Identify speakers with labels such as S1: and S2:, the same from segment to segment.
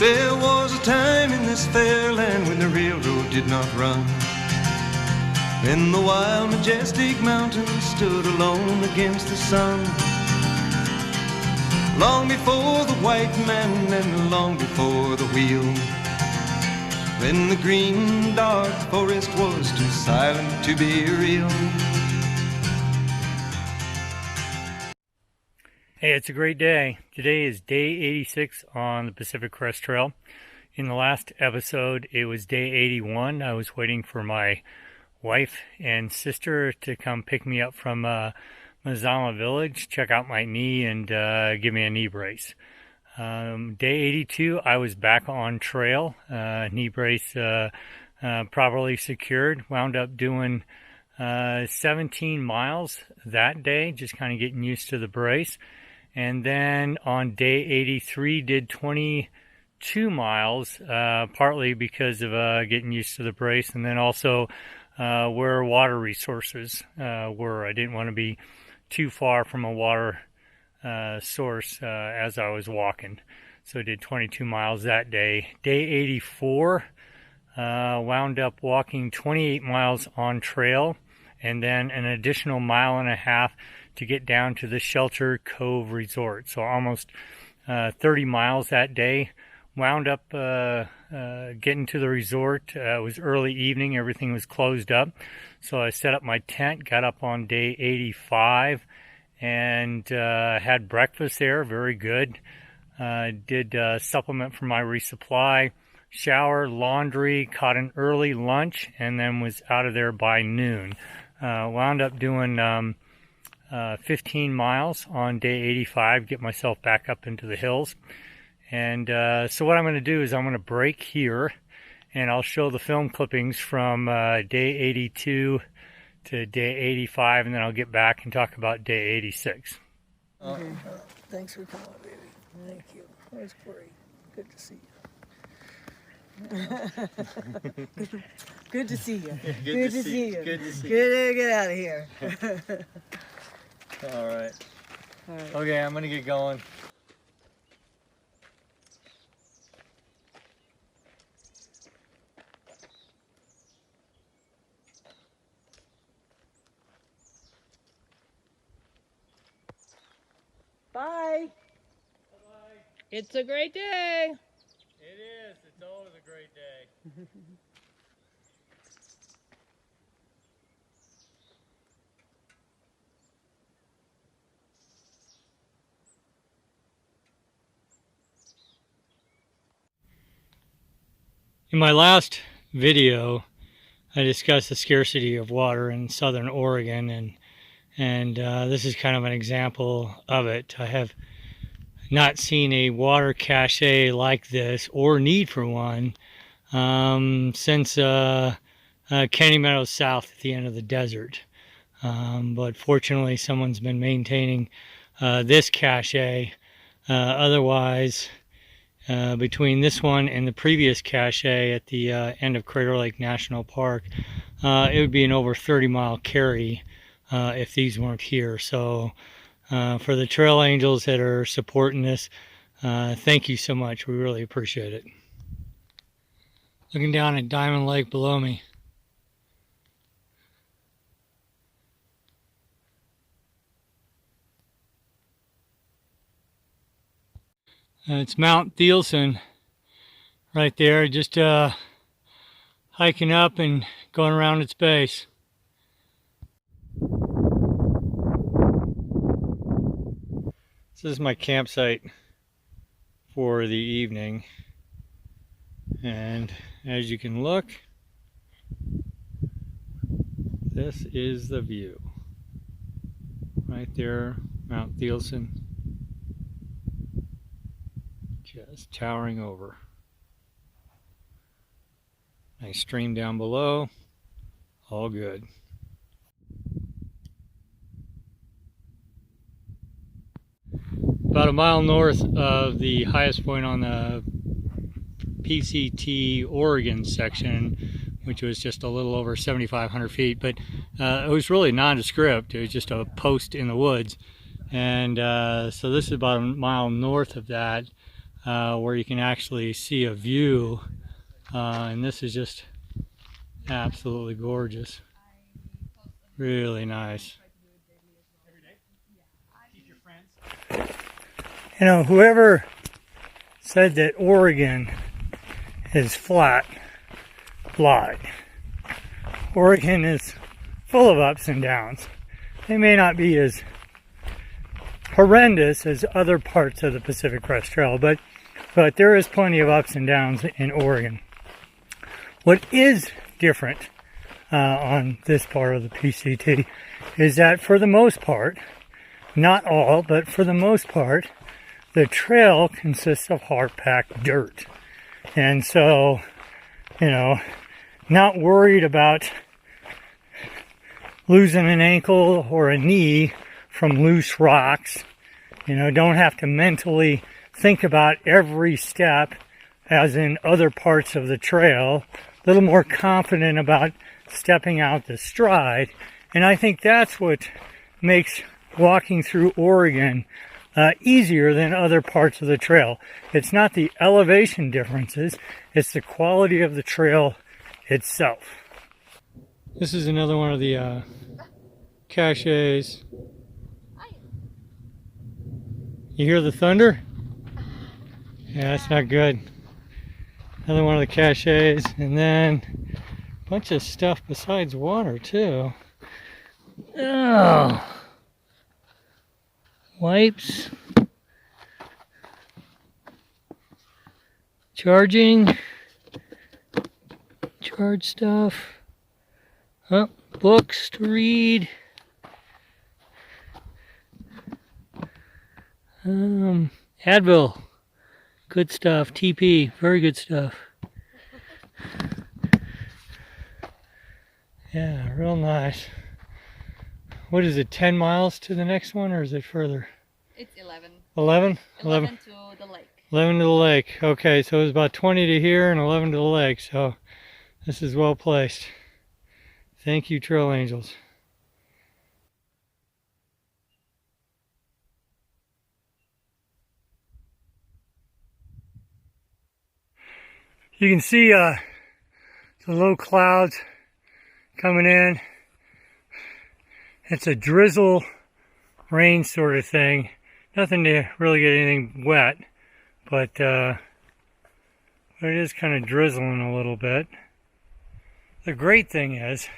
S1: There was a time in this fair land when the railroad did not run, when the wild, majestic mountains stood alone against the sun. Long before the white man and long before the wheel, when the green, dark forest was too silent to be real.
S2: Hey, it's a great day. Today is day 86 on the Pacific Crest Trail. In the last episode, it was day 81. I was waiting for my wife and sister to come pick me up from Mazama Village, check out my knee, and give me a knee brace. Day 82, I was back on trail, knee brace properly secured. Wound up doing 17 miles that day, just kind of getting used to the brace. And then on day 83, did 22 miles, partly because of getting used to the brace, and then also where water resources were. I didn't want to be too far from a water source as I was walking. So I did 22 miles that day. Day 84, wound up walking 28 miles on trail, and then an additional mile and a half to get down to the Shelter Cove Resort. So almost 30 miles that day. Wound up getting to the resort. It was early evening. Everything was closed up. So I set up my tent, got up on day 85, and had breakfast there. Very good. Did supplement for my resupply, shower, laundry, caught an early lunch, and then was out of there by noon. Wound up doing 15 miles on day 85, get myself back up into the hills. And so what I'm going to do is I'm going to break here, and I'll show the film clippings from day 82 to day 85, and then I'll get back and talk about day 86.
S3: Okay. Thanks for coming, baby. Thank you. Where's Corey? Good to see you. Good to see you. Good to see you. Good to see you. Good to get out of here.
S2: All right. Okay, I'm going to get going.
S3: Bye.
S2: Bye-bye.
S4: It's a great day.
S2: It is. It's always a great day. In my last video, I discussed the scarcity of water in southern Oregon, and this is kind of an example of it. I have not seen a water cache like this, or need for one, since Candy Meadows South at the end of the desert. But fortunately, someone's been maintaining this cache. Otherwise, between this one and the previous cache at the end of Crater Lake National Park, it would be an over 30-mile carry if these weren't here. So for the trail angels that are supporting this, thank you so much. We really appreciate it. Looking down at Diamond Lake below me. It's Mount Thielsen right there, just hiking up and going around its base. This is my campsite for the evening, and as you can look, this is the view. Right there, Mount Thielsen. Just towering over. Nice stream down below. All good. About a mile north of the highest point on the PCT Oregon section, which was just a little over 7,500 feet, but it was really nondescript. It was just a post in the woods. And so this is about a mile north of that. where you can actually see a view, and this is just absolutely gorgeous. Really nice. You know, whoever said that Oregon is flat lied. Oregon is full of ups and downs. They may not be as horrendous as other parts of the Pacific Crest Trail, but there is plenty of ups and downs in Oregon. What is different on this part of the PCT is that for the most part, not all, but for the most part, the trail consists of hard-packed dirt. And so, you know, not worried about losing an ankle or a knee from loose rocks. You know, don't have to mentally think about every step as in other parts of the trail. A little more confident about stepping out the stride. And I think that's what makes walking through Oregon easier than other parts of the trail. It's not the elevation differences, it's the quality of the trail itself. This is another one of the caches. You hear the thunder? Yeah, that's not good. Another one of the caches, and then a bunch of stuff besides water too. Oh. Wipes. Charging. Charge stuff. Oh, books to read. Advil. Good stuff. TP. Very good stuff. Yeah, real nice. What is it, 10 miles to the next one, or is it further?
S4: It's 11.
S2: 11?
S4: 11 to the lake.
S2: 11 to the lake. Okay, so it was about 20 to here and 11 to the lake, so this is well placed. Thank you, Trail Angels. You can see the low clouds coming in. It's a drizzle rain sort of thing. Nothing to really get anything wet, but it is kind of drizzling a little bit. The great thing is,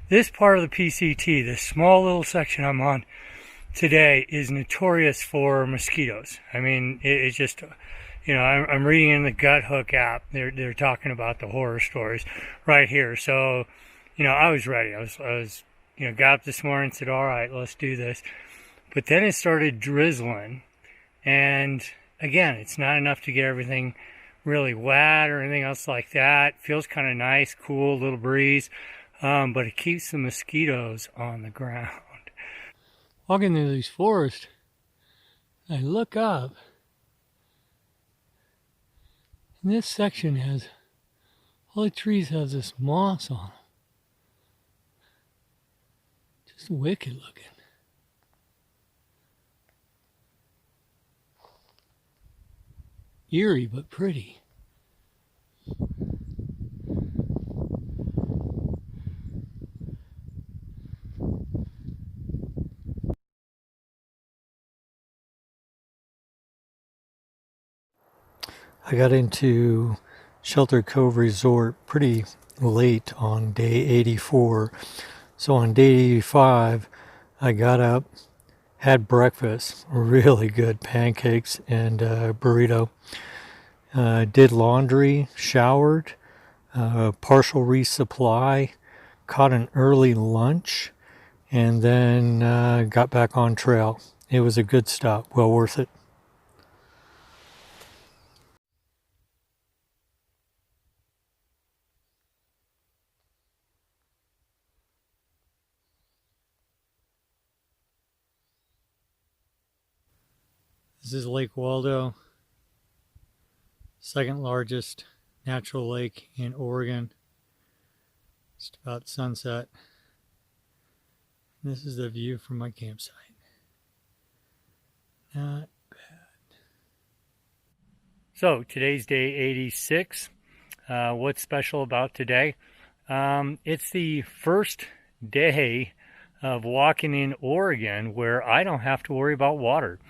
S2: this part of the PCT, this small little section I'm on today, is notorious for mosquitoes. I mean, it's just, you know, I'm reading in the Gut Hook app. They're talking about the horror stories right here. So, you know, I was ready. I was, you know, got up this morning and said, all right, let's do this. But then it started drizzling, and again, it's not enough to get everything really wet or anything else like that. Feels kind of nice, cool, little breeze, but it keeps the mosquitoes on the ground. Walking through these forests, I look up, and this section has, all the trees have this moss on them. Just wicked looking. Eerie, but pretty. I got into Shelter Cove Resort pretty late on day 84. So on day 85, I got up, had breakfast, really good pancakes and burrito. Did laundry, showered, partial resupply, caught an early lunch, and then got back on trail. It was a good stop, well worth it. This is Lake Waldo, second largest natural lake in Oregon. Just about sunset. This is the view from my campsite. Not bad. So today's day 86. What's special about today? It's the first day of walking in Oregon where I don't have to worry about water.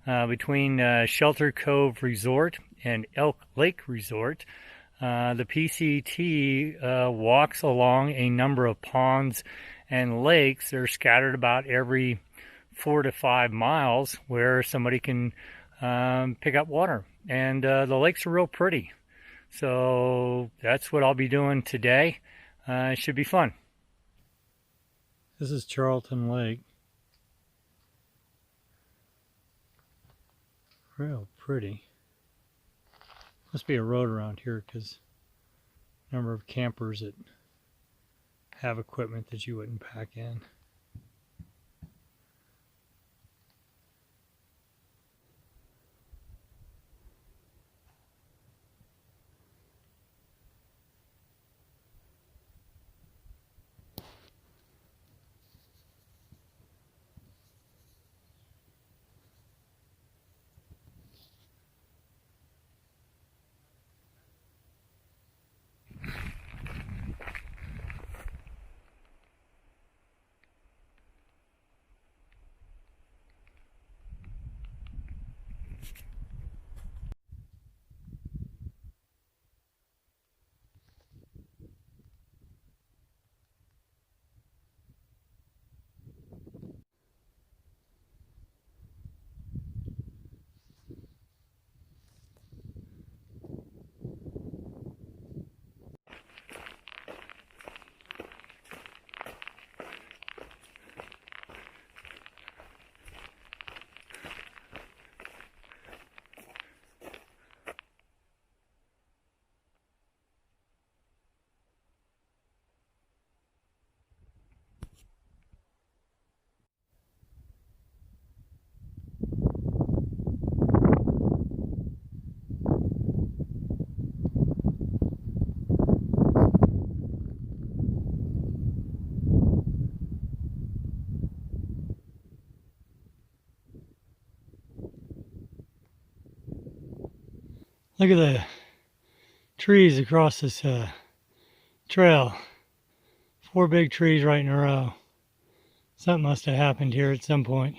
S2: Between Shelter Cove Resort and Elk Lake Resort, the PCT walks along a number of ponds and lakes. They're scattered about every 4 to 5 miles where somebody can pick up water. And the lakes are real pretty. So that's what I'll be doing today. It should be fun. This is Charlton Lake. Real pretty. Must be a road around here because number of campers that have equipment that you wouldn't pack in. Look at the trees across this trail. 4 big trees right in a row. Something must have happened here at some point.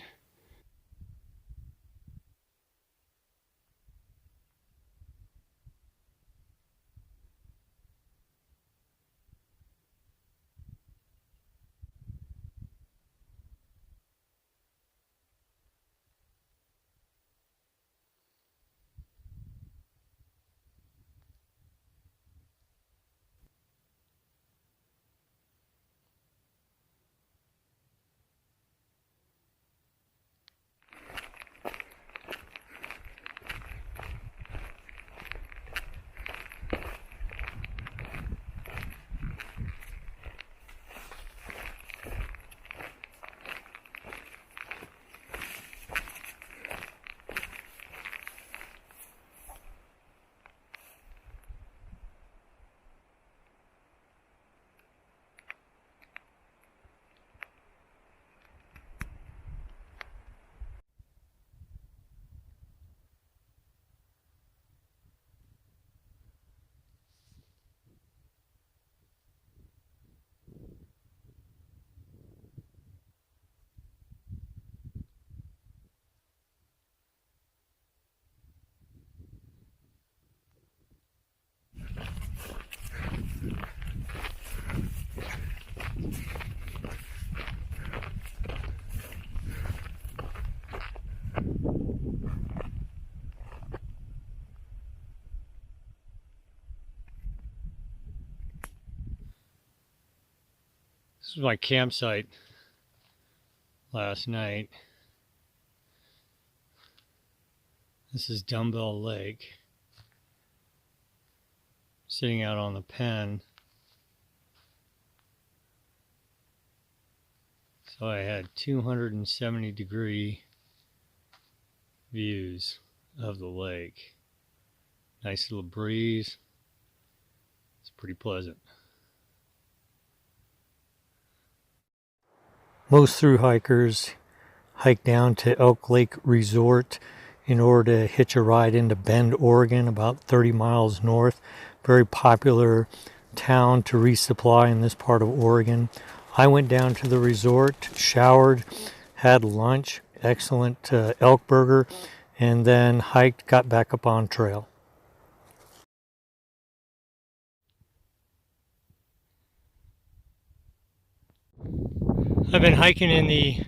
S2: This is my campsite last night. This is Dumbbell Lake. Sitting out on the pen. So I had 270-degree views of the lake. Nice little breeze. It's pretty pleasant. Most thru-hikers hike down to Elk Lake Resort in order to hitch a ride into Bend, Oregon, about 30 miles north. Very popular town to resupply in this part of Oregon. I went down to the resort, showered, had lunch, excellent elk burger, and then hiked, got back up on trail. I've been hiking in the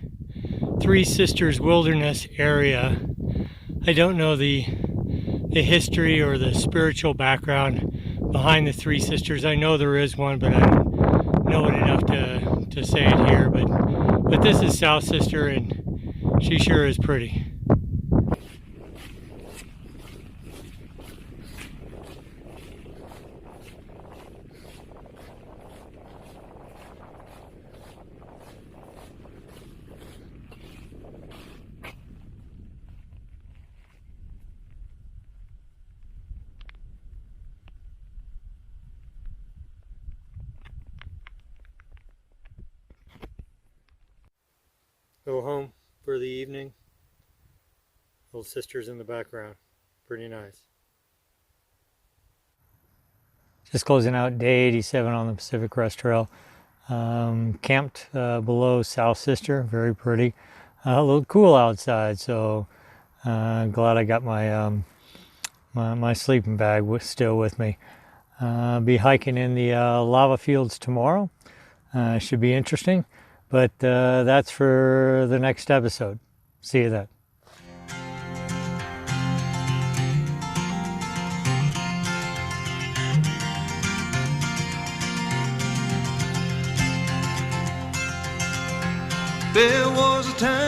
S2: Three Sisters Wilderness area. I don't know the history or the spiritual background behind the Three Sisters. I know there is one, but I don't know it enough to say it here. But this is South Sister, and she sure is pretty. Go home for the evening. Little sisters in the background. Pretty nice. Just closing out day 87 on the Pacific Crest Trail. Camped below South Sister. Very pretty. A little cool outside, so glad I got my my sleeping bag still with me. Be hiking in the lava fields tomorrow. Should be interesting. But that's for the next episode. See you then.
S1: There was a time